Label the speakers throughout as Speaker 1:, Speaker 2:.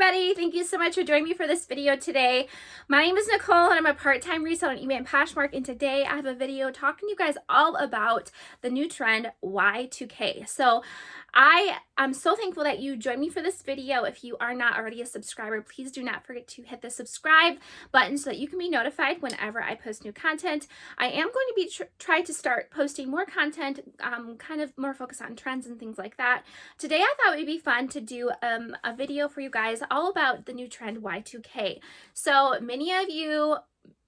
Speaker 1: everybody. Thank you so much for joining me for this video today. My name is Nicole and I'm a part-time reseller on eBay and Poshmark, and today I have a video talking to you guys all about the new trend Y2K. So I'm so thankful that you joined me for this video. If you are not already a subscriber, please do not forget to hit the subscribe button so that you can be notified whenever I post new content. I am going to be try to start posting more content, kind of more focused on trends and things like that. Today I thought it would be fun to do a video for you guys all about the new trend Y2K. So many of you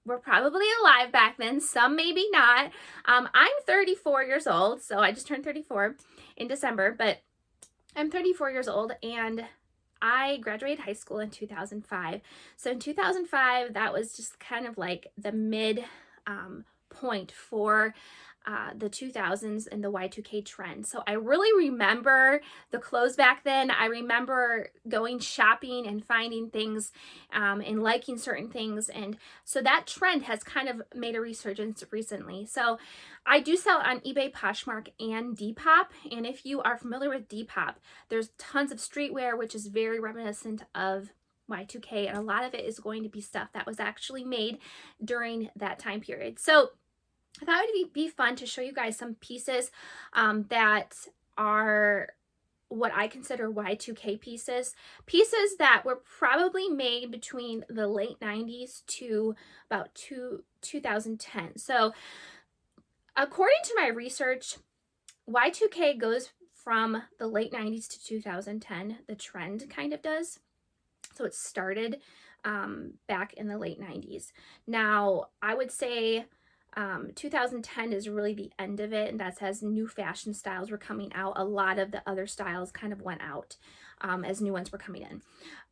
Speaker 1: were probably alive back then, some maybe not. I'm 34 years old, so I just turned 34 in December, but I'm 34 years old and I graduated high school in 2005. So in 2005, that was just kind of like the mid point for the 2000s and the Y2K trend. So I really remember the clothes back then. I remember going shopping and finding things and liking certain things. And so that trend has kind of made a resurgence recently. So I do sell on eBay, Poshmark, and Depop. And if you are familiar with Depop, there's tons of streetwear, which is very reminiscent of Y2K. And a lot of it is going to be stuff that was actually made during that time period. So I thought it would be fun to show you guys some pieces that are what I consider Y2K pieces. Pieces that were probably made between the late 90s to about 2010. So according to my research, Y2K goes from the late 90s to 2010. The trend kind of does. So it started back in the late 90s. Now, I would say 2010 is really the end of it, and that's as new fashion styles were coming out. A lot of the other styles kind of went out as new ones were coming in.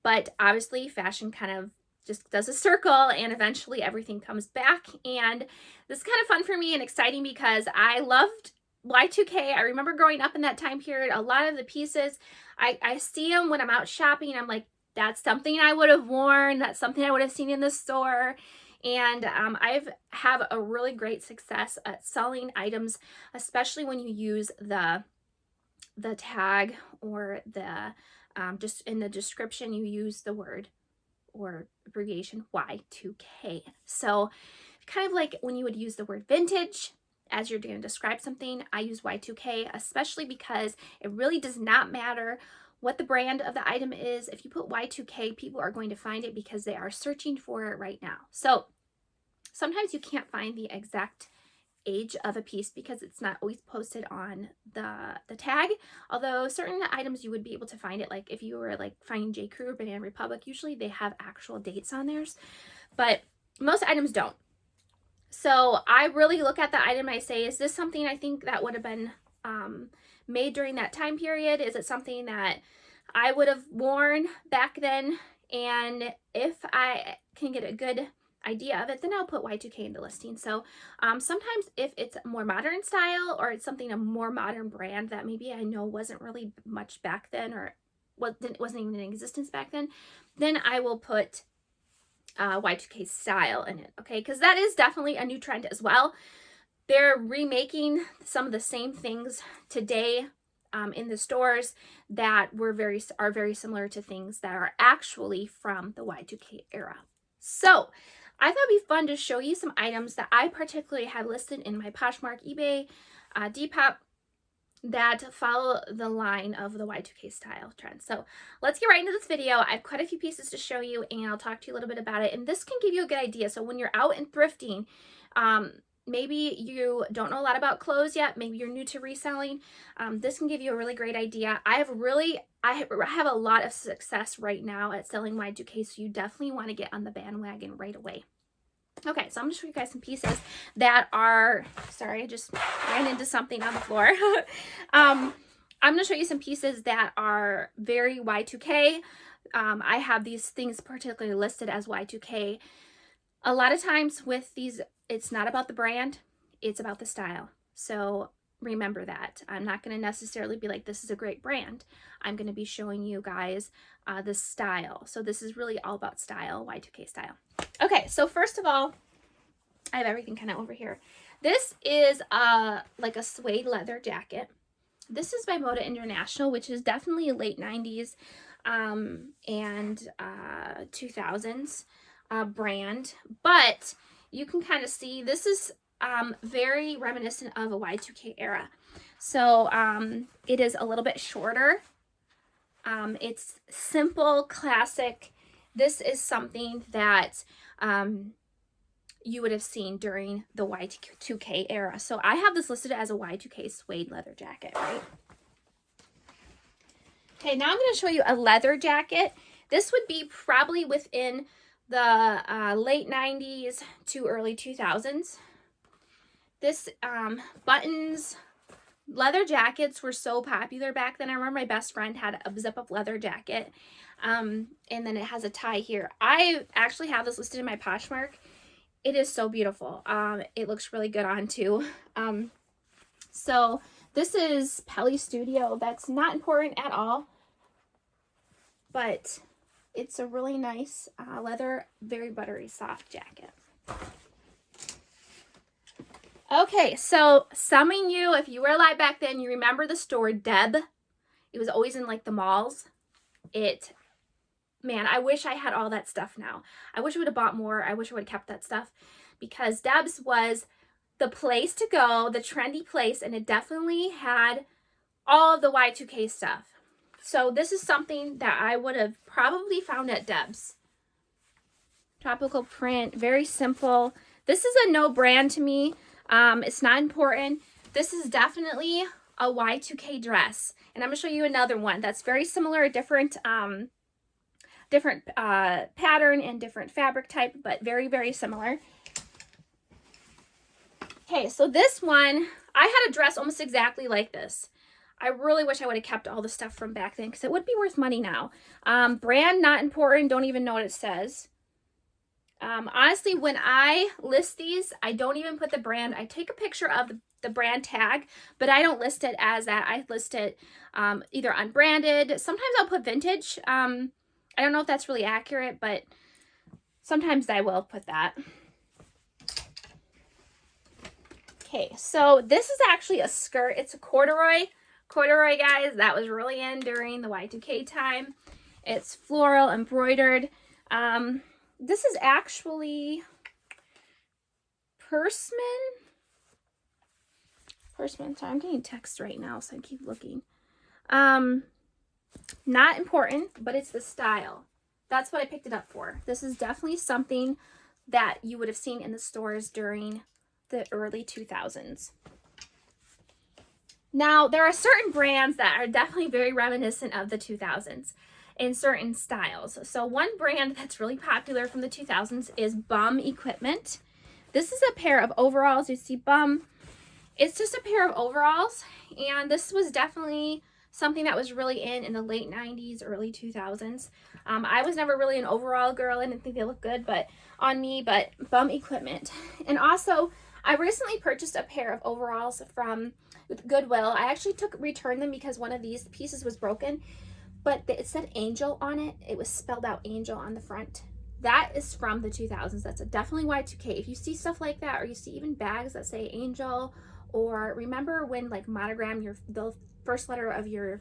Speaker 1: But obviously fashion kind of just does a circle and eventually everything comes back. And this is kind of fun for me and exciting because I loved Y2K. I remember growing up in that time period. A lot of the pieces, I see them when I'm out shopping. I'm like, that's something I would have worn. That's something I would have seen in the store. And I've have a really great success at selling items, especially when you use the tag or the just in the description you use the word or abbreviation Y2K. So kind of like when you would use the word vintage as you're going to describe something, I use Y2K, especially because it really does not matter what the brand of the item is. If you put Y2K, people are going to find it because they are searching for it right now. So sometimes you can't find the exact age of a piece because it's not always posted on the tag, although certain items you would be able to find it. Like if you were like finding J. Crew or Banana Republic, usually they have actual dates on theirs, but most items don't. So I really look at the item and I say, is this something I think that would have been made during that time period? Is it something that I would have worn back then? And if I can get a good idea of it, then I'll put Y2K in the listing. So sometimes if it's a more modern style or it's something a more modern brand that maybe I know wasn't really much back then or wasn't even in existence back then I will put Y2K style in it, okay? Because that is definitely a new trend as well. They're remaking some of the same things today in the stores that are very similar to things that are actually from the Y2K era. So I thought it'd be fun to show you some items that I particularly have listed in my Poshmark, eBay, Depop that follow the line of the Y2K style trend. So let's get right into this video. I have quite a few pieces to show you and I'll talk to you a little bit about it. And this can give you a good idea. So when you're out and thrifting, maybe you don't know a lot about clothes yet, maybe you're new to reselling, this can give you a really great idea. I have a lot of success right now at selling Y2K, so you definitely want to get on the bandwagon right away. Okay, so I'm going to show you guys some pieces that are, sorry, I just ran into something on the floor. I'm going to show you some pieces that are very Y2K. I have these things particularly listed as Y2K. A lot of times with these, it's not about the brand, it's about the style. So remember that. I'm not going to necessarily be like, this is a great brand. I'm going to be showing you guys the style. So this is really all about style, Y2K style. Okay, so first of all, I have everything kind of over here. This is like a suede leather jacket. This is by Moda International, which is definitely late 90s. and 2000s brand, but you can kind of see this is very reminiscent of a Y2K era. So it is a little bit shorter. It's simple, classic. This is something that you would have seen during the Y2K era. So I have this listed as a Y2K suede leather jacket, right? Okay, now I'm going to show you a leather jacket. This would be probably within the late 90s to early 2000s. This buttons, leather jackets were so popular back then. I remember my best friend had a zip-up leather jacket, and then it has a tie here. I actually have this listed in my Poshmark. It is so beautiful. It looks really good on too. So this is Pelly Studio. That's not important at all, but it's a really nice leather, very buttery soft jacket. Okay, so some of you, if you were alive back then, you remember the store Deb. It was always in like the malls. Man, I wish I had all that stuff now. I wish I would have bought more. I wish I would have kept that stuff, because Deb's was the place to go, the trendy place, and it definitely had all of the Y2K stuff. So this is something that I would have probably found at Deb's. Tropical print, very simple. This is a no brand to me. It's not important. This is definitely a Y2K dress. And I'm going to show you another one that's very similar, a different pattern and different fabric type, but very, very similar. Okay, so this one, I had a dress almost exactly like this. I really wish I would have kept all the stuff from back then, because it would be worth money now. Brand, not important. Don't even know what it says. Honestly, when I list these, I don't even put the brand. I take a picture of the brand tag, but I don't list it as that. I list it either unbranded. Sometimes I'll put vintage. I don't know if that's really accurate, but sometimes I will put that. Okay, so this is actually a skirt. It's a corduroy. Corduroy, guys, that was really in during the Y2K time. It's floral, embroidered. This is actually Persman. Sorry, I'm getting text right now, so I keep looking. Not important, but it's the style. That's what I picked it up for. This is definitely something that you would have seen in the stores during the early 2000s. Now, there are certain brands that are definitely very reminiscent of the 2000s in certain styles. So one brand that's really popular from the 2000s is Bum Equipment. This is a pair of overalls. You see Bum. It's just a pair of overalls, and this was definitely something that was really in the late 90s, early 2000s. I was never really an overall girl. I didn't think they looked good on me, but Bum Equipment. And also, I recently purchased a pair of overalls from Goodwill. I actually returned them because one of these pieces was broken, but it said Angel on it. It was spelled out Angel on the front. That is from the 2000s. That's definitely Y2K. If you see stuff like that, or you see even bags that say Angel, or remember when like monogram, the first letter of your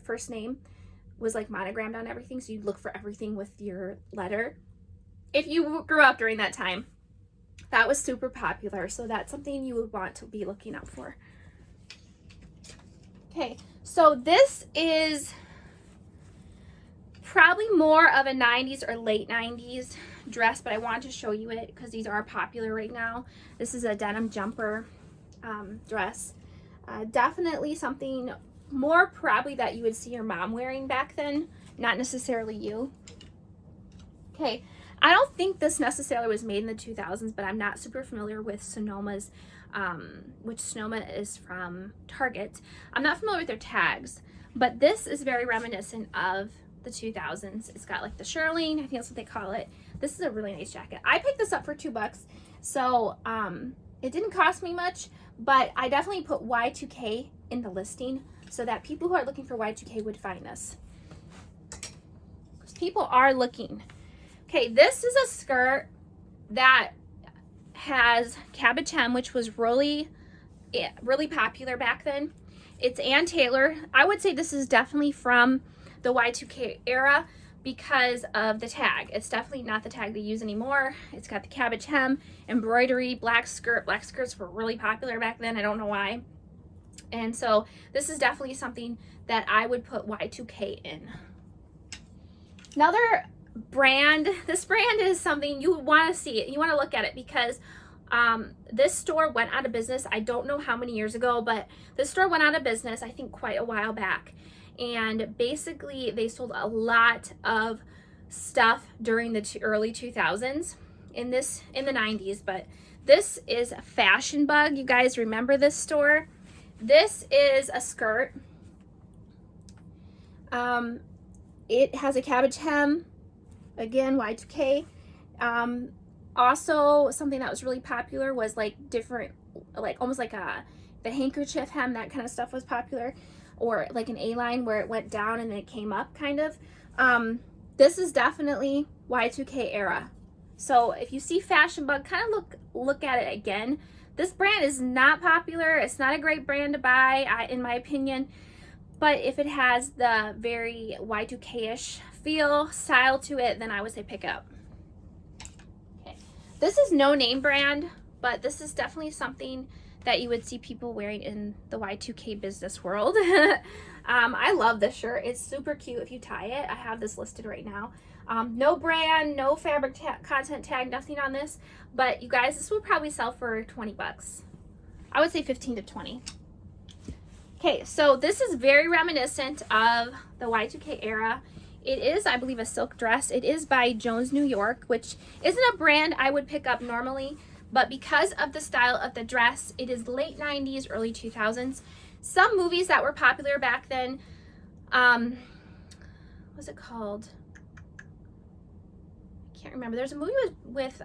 Speaker 1: first name was like monogrammed on everything, so you'd look for everything with your letter. If you grew up during that time, that was super popular, so that's something you would want to be looking out for. Okay, so this is probably more of a 90s or late 90s dress, but I wanted to show you it because these are popular right now. This is a denim jumper dress. Definitely something more probably that you would see your mom wearing back then, not necessarily you. Okay, I don't think this necessarily was made in the 2000s, but I'm not super familiar with Sonoma's, which Sonoma is from Target. I'm not familiar with their tags, but this is very reminiscent of the 2000s. It's got like the shirling, I think that's what they call it. This is a really nice jacket. I picked this up for $2, so it didn't cost me much, but I definitely put Y2K in the listing so that people who are looking for Y2K would find this. Because people are looking. Okay, this is a skirt that has cabbage hem, which was really popular back then. It's Ann Taylor. I would say this is definitely from the Y2K era because of the tag. It's definitely not the tag they use anymore. It's got the cabbage hem, embroidery, black skirt. Black skirts were really popular back then. I don't know why. And so this is definitely something that I would put Y2K in. Another brand, this brand is something you want to see it. You want to look at it because this store went out of business. I don't know how many years ago, but this store went out of business, I think quite a while back. And basically they sold a lot of stuff during the early 2000s in the 90s. But this is Fashion Bug. You guys remember this store? This is a skirt. It has a cabbage hem, again Y2K. Also something that was really popular was like different, like almost like the handkerchief hem, that kind of stuff was popular, or like an A-line where it went down and then it came up kind of. This is definitely Y2K era. So if you see Fashion Bug, kind of look at it again. This brand is not popular. It's not a great brand to buy, in my opinion. But if it has the very Y2K-ish feel, style to it, then I would say pick it up. Okay. This is no name brand, but this is definitely something that you would see people wearing in the Y2K business world. I love this shirt. It's super cute if you tie it. I have this listed right now. No brand, no fabric content tag, nothing on this. But you guys, this will probably sell for 20 bucks. I would say 15 to 20. Okay, so this is very reminiscent of the Y2K era. It is, I believe, a silk dress. It is by Jones, New York, which isn't a brand I would pick up normally, but because of the style of the dress, it is late 90s, early 2000s. Some movies that were popular back then, what's it called? I can't remember. There's a movie with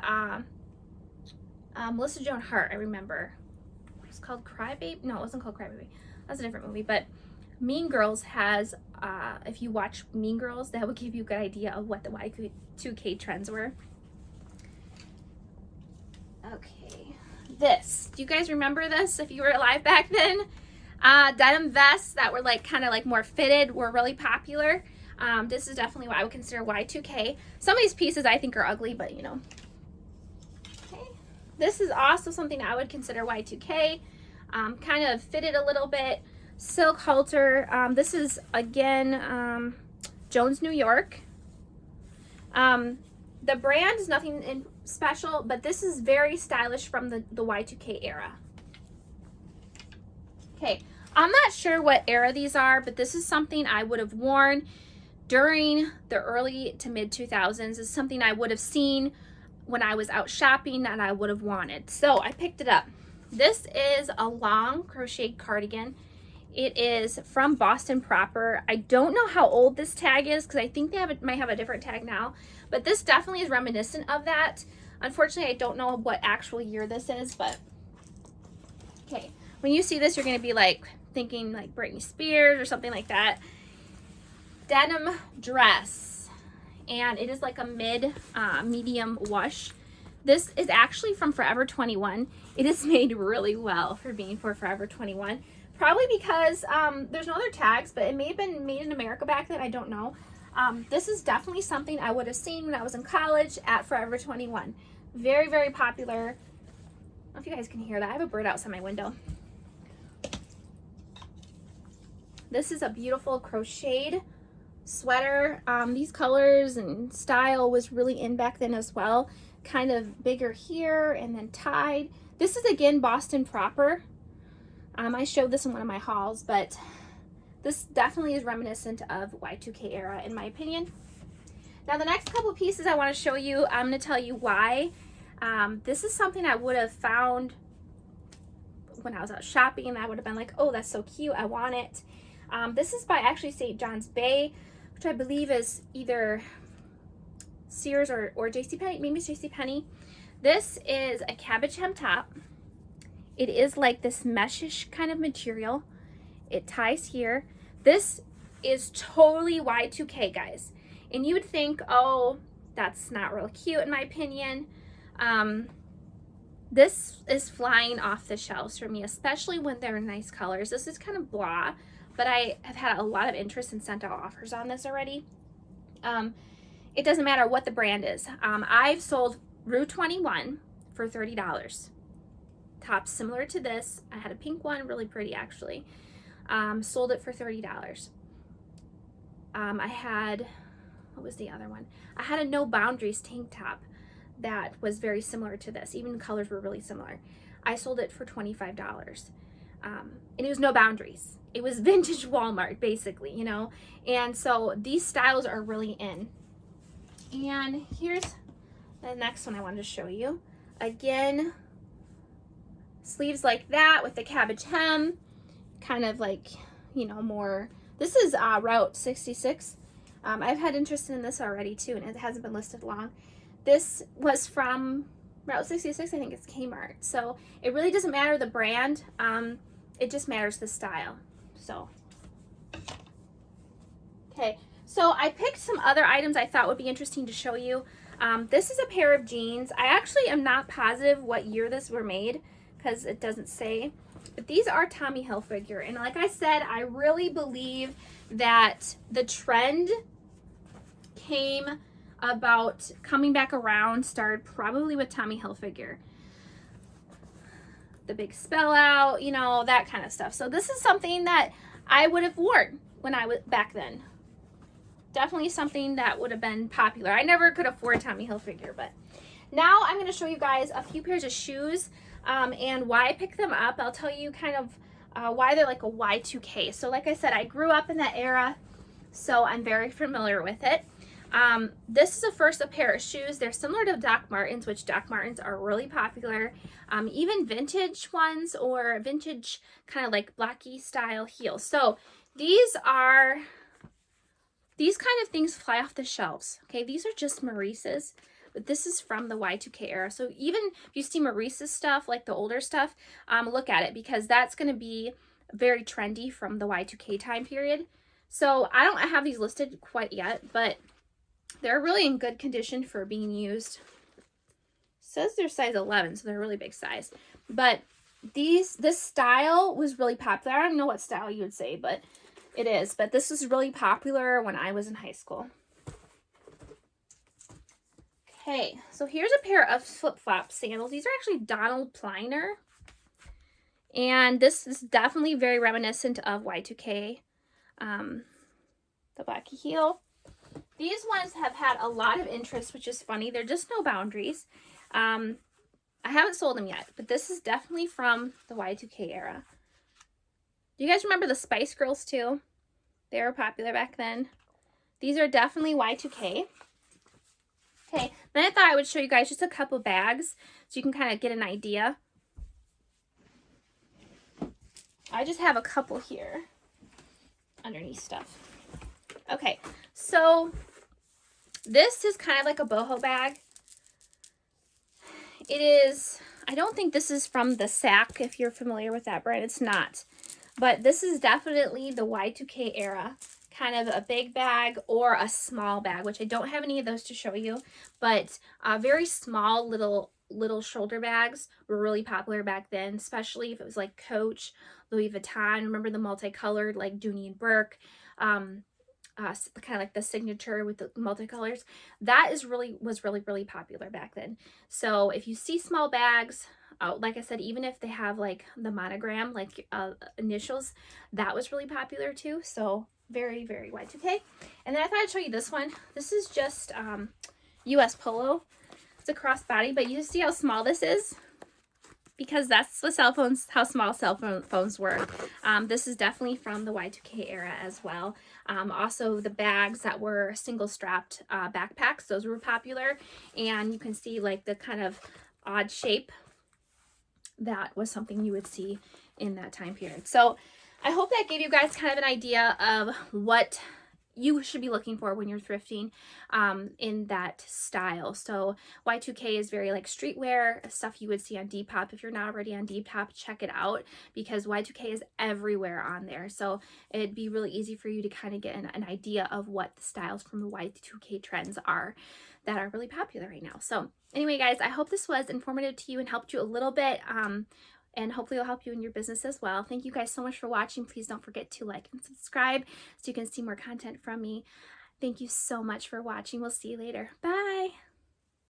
Speaker 1: Melissa Joan Hart, I remember. It was called Cry Baby. No, it wasn't called Cry Baby. That's a different movie. But Mean Girls has, if you watch Mean Girls, that would give you a good idea of what the Y2K trends were. Okay, this. Do you guys remember this if you were alive back then? Denim vests that were like kind of like more fitted were really popular. This is definitely what I would consider Y2K. Some of these pieces I think are ugly, but you know. Okay, this is also something I would consider Y2K. Kind of fitted a little bit. Silk halter. This is again Jones, New York. The brand is nothing special, but this is very stylish from the Y2K era. Okay, I'm not sure what era these are, but this is something I would have worn during the early to mid 2000s. It's something I would have seen when I was out shopping and I would have wanted. So I picked it up. This is a long crocheted cardigan. It is from Boston proper. I don't know how old this tag is because I think they might have a different tag now, but this definitely is reminiscent of that. Unfortunately, I don't know what actual year this is, but okay. When you see this, you're going to be like thinking like Britney Spears or something like that. Denim dress, and it is like a medium wash. This is actually from Forever 21. It is made really well for being for Forever 21. Probably because there's no other tags, but it may have been made in America back then. I don't know. This is definitely something I would have seen when I was in college at Forever 21. Very, very popular. I don't know if you guys can hear that. I have a bird outside my window. This is a beautiful crocheted sweater. These colors and style was really in back then as well. Kind of bigger here and then tied. This is again Boston proper. I showed this in one of my hauls, but this definitely is reminiscent of Y2K era in my opinion. Now the next couple pieces I want to show you, I'm going to tell you why. This is something I would have found when I was out shopping and I would have been like, oh, that's so cute, I want it. This is by actually St. John's Bay, which I believe is either Sears or JCPenney, maybe it's JCPenney. This is a cabbage hem top. It is like this meshish kind of material. It ties here. This is totally Y2K, guys. And you would think, oh, that's not real cute in my opinion. This is flying off the shelves for me, especially when they're nice colors. This is kind of blah, but I have had a lot of interest and sent out offers on this already. It doesn't matter what the brand is. I've sold Rue 21 for $30. Tops similar to this. I had a pink one, really pretty actually. Sold it for $30. I had, what was the other one? I had a No Boundaries tank top that was very similar to this. Even the colors were really similar. I sold it for $25. And it was No Boundaries. It was vintage Walmart, basically, you know? And so these styles are really in. And here's the next one I wanted to show you. Again, sleeves like that with the cabbage hem, kind of like, you know, more. This is Route 66. I've had interest in this already too, and it hasn't been listed long. This was from Route 66, I think it's Kmart. So it really doesn't matter the brand, it just matters the style. So, okay, so I picked some other items I thought would be interesting to show you. This is a pair of jeans. I actually am not positive what year this were made because it doesn't say, but these are Tommy Hilfiger. And like I said, I really believe that the trend came about coming back around, started probably with Tommy Hilfiger. The big spell out, you know, that kind of stuff. So this is something that I would have worn when I was back then. Definitely something that would have been popular. I never could afford Tommy Hilfiger, but now I'm going to show you guys a few pairs of shoes and why I picked them up. I'll tell you kind of why they're like a Y2K. So like I said, I grew up in that era, so I'm very familiar with it. This is a pair of shoes. They're similar to Doc Martens, which Doc Martens are really popular. Even vintage ones or vintage kind of like blocky style heels. So these kind of things fly off the shelves. Okay, these are just Maurice's, but this is from the Y2K era. So even if you see Maurice's stuff, like the older stuff, look at it because that's going to be very trendy from the Y2K time period. So I don't have these listed quite yet, but they're really in good condition for being used. It says they're size 11, so they're a really big size. But this style was really popular. I don't know what style you would say, but it is. But this was really popular when I was in high school. Okay, so here's a pair of flip-flop sandals. These are actually Donald Pliner. And this is definitely very reminiscent of Y2K. The black heel. These ones have had a lot of interest, which is funny. They're just No Boundaries. I haven't sold them yet, but this is definitely from the Y2K era. Do you guys remember the Spice Girls too? They were popular back then. These are definitely Y2K. Okay, then I thought I would show you guys just a couple bags so you can kind of get an idea. I just have a couple here underneath stuff. Okay, so this is kind of like a boho bag. It is, I don't think this is from the Sack, if you're familiar with that brand. It's not. But this is definitely the Y2K era. Kind of a big bag or a small bag, which I don't have any of those to show you. But very small little shoulder bags were really popular back then, especially if it was like Coach, Louis Vuitton. Remember the multicolored like Dooney and Burke? Kind of like the signature with the multicolors. That was really popular back then. So if you see small bags, like I said, even if they have like the monogram, like initials, that was really popular too. So very, very Y2K. And then I thought I'd show you this one. This is just US Polo. It's a crossbody, but you just see how small this is? Because that's the cell phones, how small cell phones were. This is definitely from the Y2K era as well. Also the bags that were single strapped backpacks, those were popular. And you can see like the kind of odd shape. That was something you would see in that time period. So I hope that gave you guys kind of an idea of what you should be looking for when you're thrifting in that style. So Y2K is very like streetwear, stuff you would see on Depop. If you're not already on Depop, check it out because Y2K is everywhere on there. So it'd be really easy for you to kind of get an idea of what the styles from the Y2K trends are that are really popular right now. So anyway, guys, I hope this was informative to you and helped you a little bit and hopefully it'll help you in your business as well. Thank you guys so much for watching. Please don't forget to like and subscribe so you can see more content from me. Thank you so much for watching. We'll see you later. Bye.